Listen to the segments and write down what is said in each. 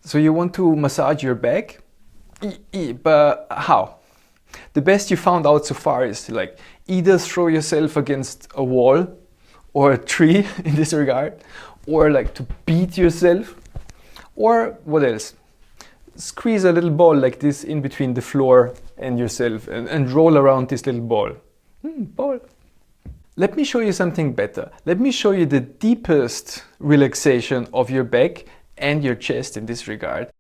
So you want to massage your back, but how? The best you found out so far is like either throw yourself against a wall or a tree in this regard, or like to beat yourself, or what else? Squeeze a little ball like this in between the floor and yourself and roll around this little ball. Ball. Let me show you something better. Let me show you the deepest relaxation of your back and your chest in this regard.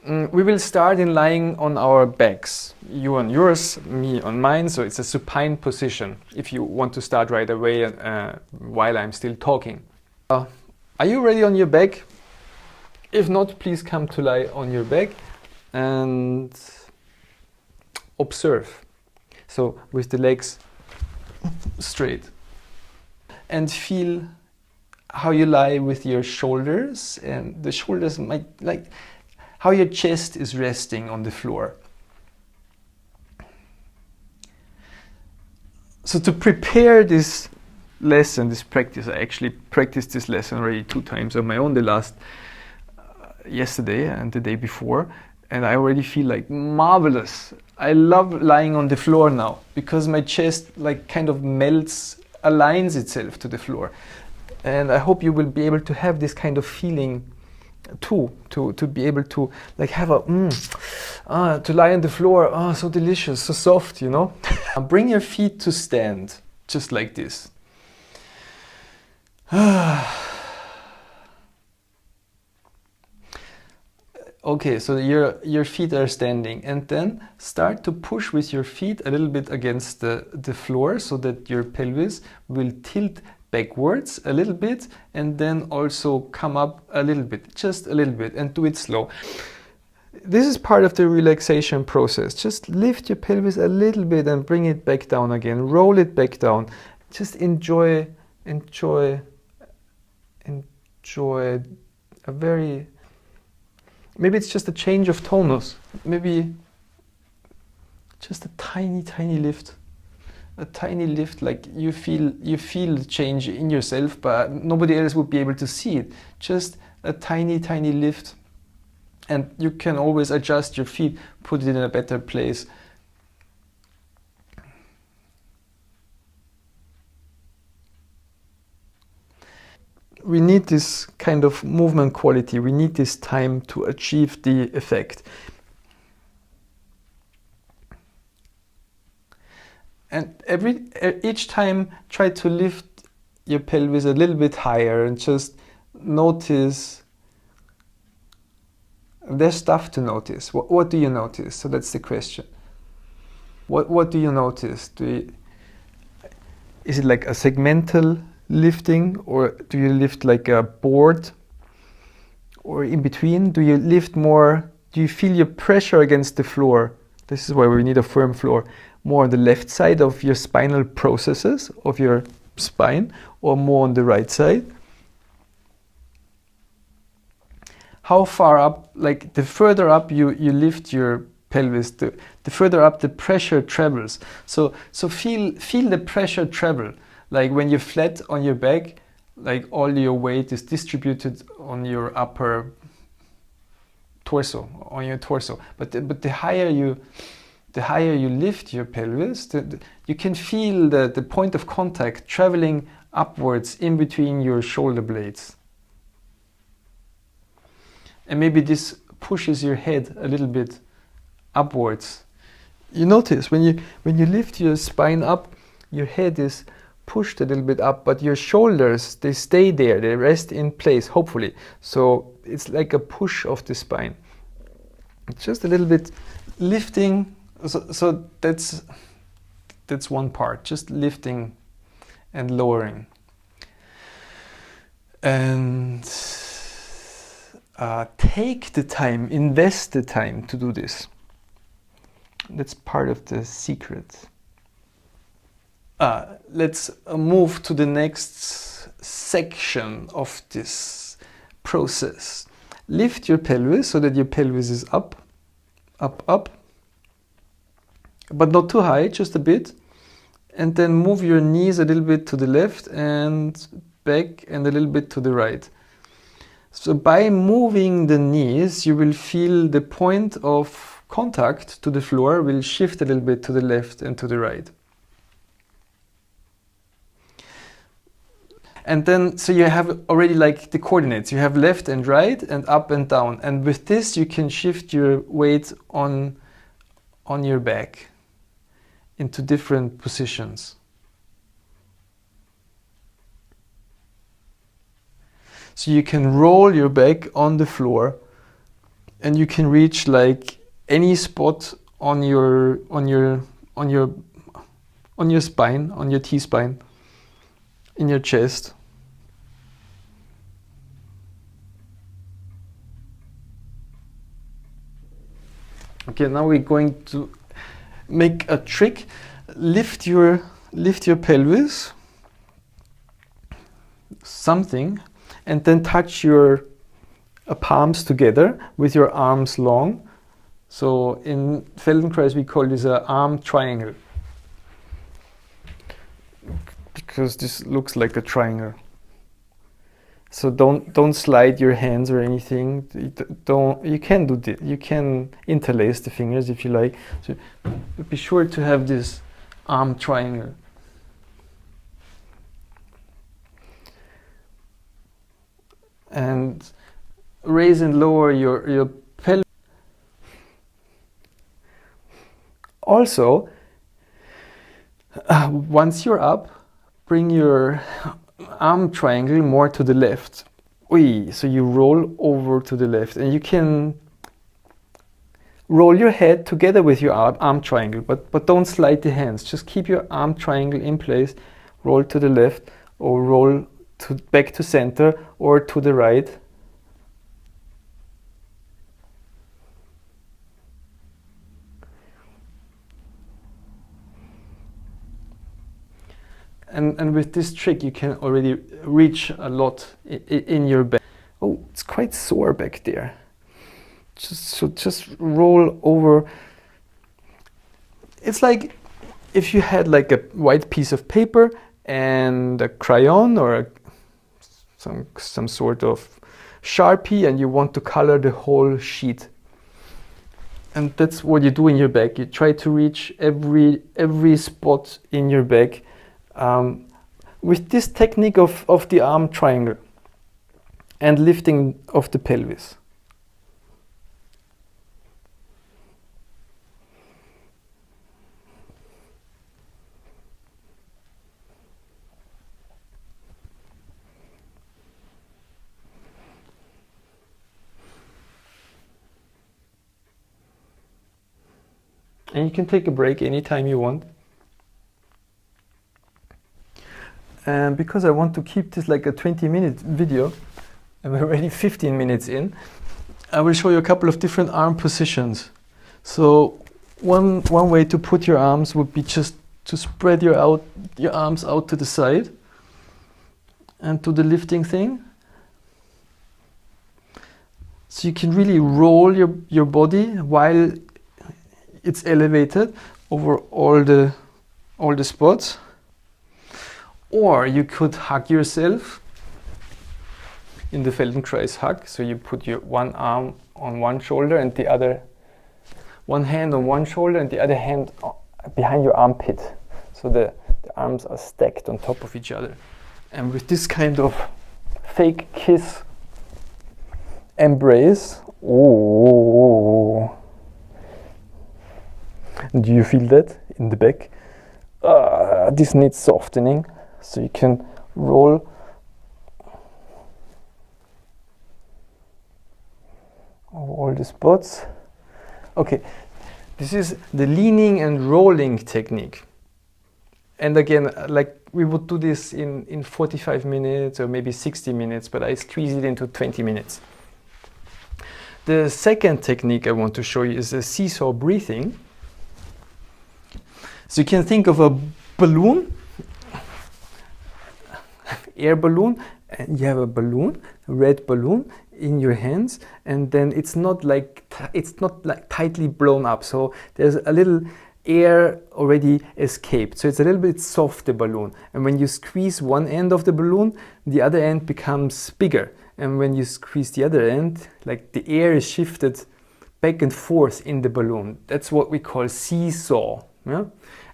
We will start in lying on our backs. You on yours, me on mine, so it's a supine position if you want to start right away while I'm still talking. Are you ready on your back? If not, please come to lie on your back and observe. So with the legs straight. And feel how you lie with your shoulders, and the shoulders might like how your chest is resting on the floor. So to prepare this lesson, this practice, I actually practiced this lesson already 2 times on my own, the last yesterday and the day before, and I already feel like marvelous. I love lying on the floor now because my chest like kind of melts, aligns itself to the floor. And I hope you will be able to have this kind of feeling too, to be able to like have a to lie on the floor, so delicious, so soft, you know. Bring your feet to stand, just like this. Okay, so your feet are standing, and then start to push with your feet a little bit against the floor so that your pelvis will tilt backwards a little bit and then also come up a little bit, just a little bit, and do it slow. This is part of the relaxation process. Just lift your pelvis a little bit and bring it back down again. Roll it back down. Just enjoy a very, maybe it's just a change of tonus. Maybe just a tiny lift. A tiny lift, like you feel the change in yourself, but nobody else would be able to see it. Just a tiny lift, and you can always adjust your feet, put it in a better place. We need this kind of movement quality. We need this time to achieve the effect. And each time, try to lift your pelvis a little bit higher and just notice. There's stuff to notice. What do you notice? So that's the question. What do you notice? Is it like a segmental lifting, or do you lift like a board, or in between? Do you lift more? Do you feel your pressure against the floor? This is why we need a firm floor. More on the left side of your spinal processes of your spine, or more on the right side? How far up, like the further up you lift your pelvis, the further up the pressure travels. So feel the pressure travel. Like when you're flat on your back, like all your weight is distributed on your upper torso, on your torso. But the higher you lift your pelvis, you can feel the point of contact traveling upwards in between your shoulder blades. And maybe this pushes your head a little bit upwards. You notice when you lift your spine up, your head is pushed a little bit up, but your shoulders, they stay there, they rest in place, hopefully. So it's like a push of the spine. It's just a little bit lifting. So that's one part, just lifting and lowering. And take the time, invest the time to do this. That's part of the secret. Let's move to the next section of this process. Lift your pelvis so that your pelvis is up, but not too high, just a bit. and then move your knees a little bit to the left and back and a little bit to the right. So by moving the knees, you will feel the point of contact to the floor will shift a little bit to the left and to the right. And then, so you have already like the coordinates. You have left and right and up and down. And with this, you can shift your weight on your back into different positions. So you can roll your back on the floor, and you can reach like any spot on your spine, on your T-spine, in your chest. Okay, now we're going to make a trick. Lift your pelvis, something, and then touch your palms together with your arms long. So in Feldenkrais we call this an arm triangle, because this looks like a triangle. So don't slide your hands or anything. You can do this. You can interlace the fingers if you like. So be sure to have this arm triangle. And raise and lower your pelvis. Also, once you're up, bring your arm triangle more to the left. So you roll over to the left, and you can roll your head together with your arm triangle, but don't slide the hands. Just keep your arm triangle in place. Roll to the left, or roll back to center, or to the right. And with this trick, you can already reach a lot in your back. Oh, it's quite sore back there. Just roll over. It's like if you had like a white piece of paper and a crayon or some sort of Sharpie, and you want to color the whole sheet. And that's what you do in your back. You try to reach every spot in your back. With this technique of the arm triangle and lifting of the pelvis. And you can take a break anytime you want. And because I want to keep this like a 20-minute video, and we're already 15 minutes in, I will show you a couple of different arm positions. So one way to put your arms would be just to spread your arms out to the side and to the lifting thing. So you can really roll your body while it's elevated over all the spots. Or you could hug yourself in the Feldenkrais hug. So you put your one arm on one shoulder and one hand on one shoulder and the other hand behind your armpit. So the arms are stacked on top of each other. And with this kind of fake kiss embrace, oh, do you feel that in the back? This needs softening. So you can roll over all the spots. Okay, this is the leaning and rolling technique. And again, like we would do this in 45 minutes or maybe 60 minutes, but I squeeze it into 20 minutes. The second technique I want to show you is a seesaw breathing. So you can think of a balloon, air balloon, and you have a balloon, a red balloon in your hands, and then it's not like tightly blown up. So there's a little air already escaped. So it's a little bit soft, the balloon. And when you squeeze one end of the balloon, the other end becomes bigger. And when you squeeze the other end, like the air is shifted back and forth in the balloon. That's what we call seesaw. Yeah?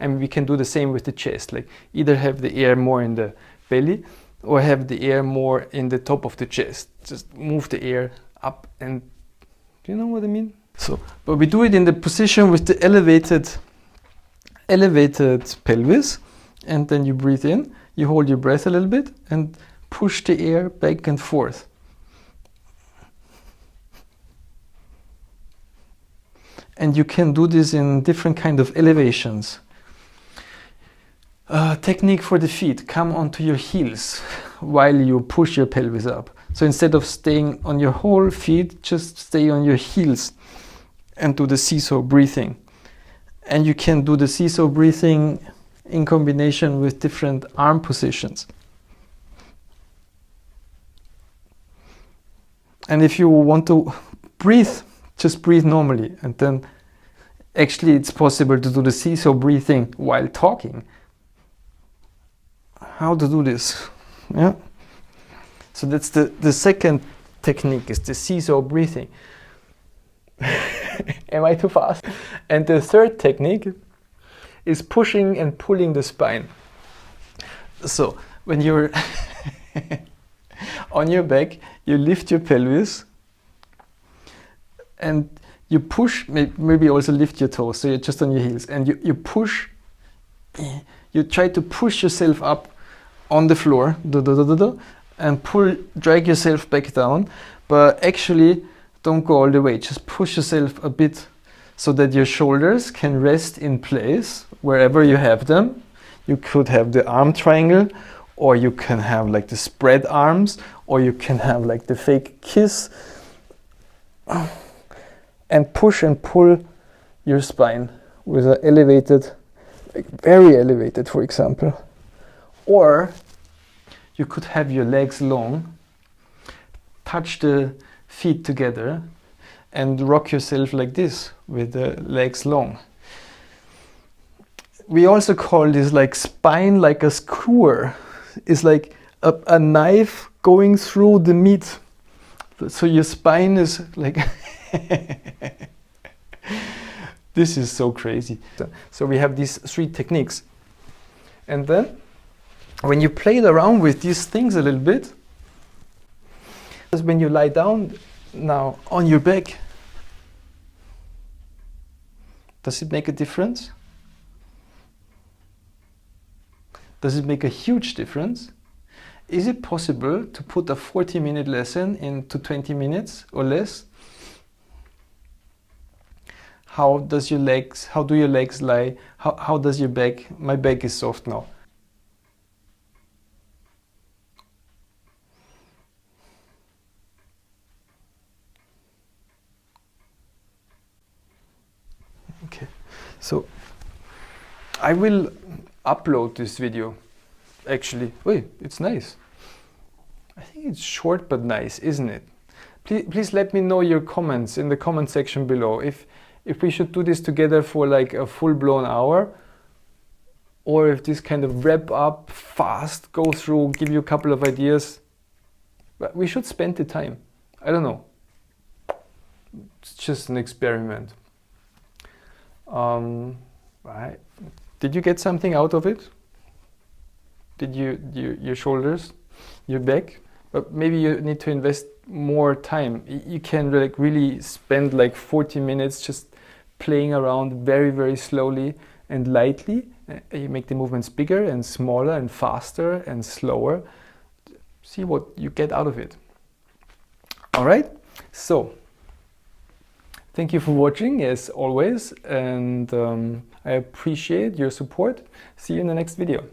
And we can do the same with the chest. Like either have the air more in the belly or have the air more in the top of the chest. Just move the air up and, do you know what I mean? So, but we do it in the position with the elevated pelvis, and then you breathe in, you hold your breath a little bit and push the air back and forth. And you can do this in different kind of elevations. Technique for the feet: come onto your heels while you push your pelvis up. So instead of staying on your whole feet, just stay on your heels and do the seesaw breathing. And you can do the seesaw breathing in combination with different arm positions. And if you want to breathe, just breathe normally. And then actually it's possible to do the seesaw breathing while talking. How to do this? Yeah. So that's the second technique, is the seesaw breathing. Am I too fast? And the third technique is pushing and pulling the spine. So when you're on your back, you lift your pelvis and you push, maybe also lift your toes, so you're just on your heels, and you push, you try to push yourself up on the floor, and drag yourself back down, but actually don't go all the way, just push yourself a bit so that your shoulders can rest in place wherever you have them. You could have the arm triangle, or you can have like the spread arms, or you can have like the fake kiss, and push and pull your spine with an elevated, like very elevated, for example. Or you could have your legs long, touch the feet together and rock yourself like this with the legs long. We also call this like spine like a skewer. It's like a knife going through the meat. So your spine is like this is so crazy. So we have these three techniques. And then when you play around with these things a little bit, when you lie down now on your back, does it make a difference? Does it make a huge difference? Is it possible to put a 40-minute lesson into 20 minutes or less? How do your legs lie? How does your back? My back is soft now. Okay, so I will upload this video. Actually, wait, it's nice. I think it's short but nice, isn't it? Please let me know your comments in the comment section below. If we should do this together for like a full-blown hour, or if this kind of wrap up fast, go through, give you a couple of ideas. But we should spend the time. I don't know. It's just an experiment. Right. Did you get something out of it? Did your shoulders, your back? But maybe you need to invest more time. You can like really spend like 40 minutes just playing around very, very slowly and lightly. You make the movements bigger and smaller and faster and slower. See what you get out of it. All right. So thank you for watching as always, and I appreciate your support. See you in the next video.